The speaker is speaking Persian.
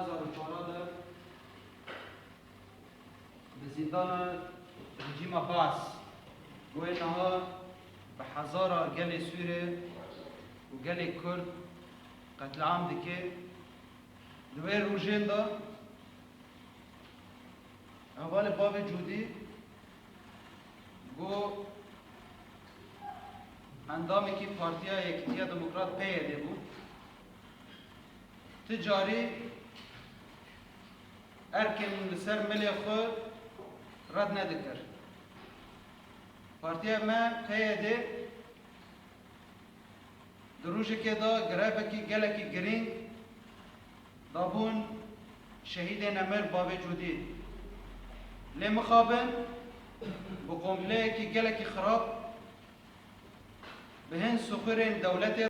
2014 به زندان رژیم باس گوه نها به هزارا گل سوره و گل کرد قتل عام دکه دوی روژین دا احوال باب جودی گو اندامی که پارتیا یکیتیا دموکرات پیده بود تجاری ارکن لسر ملی خود رد ندکر پارتیا ما پیده دروژه که دا گرابه کی گله کی گرینگ دابون شهید نمر باب جودی لی مخابن بقومله کی گله کی خراب به هن سخورین دولت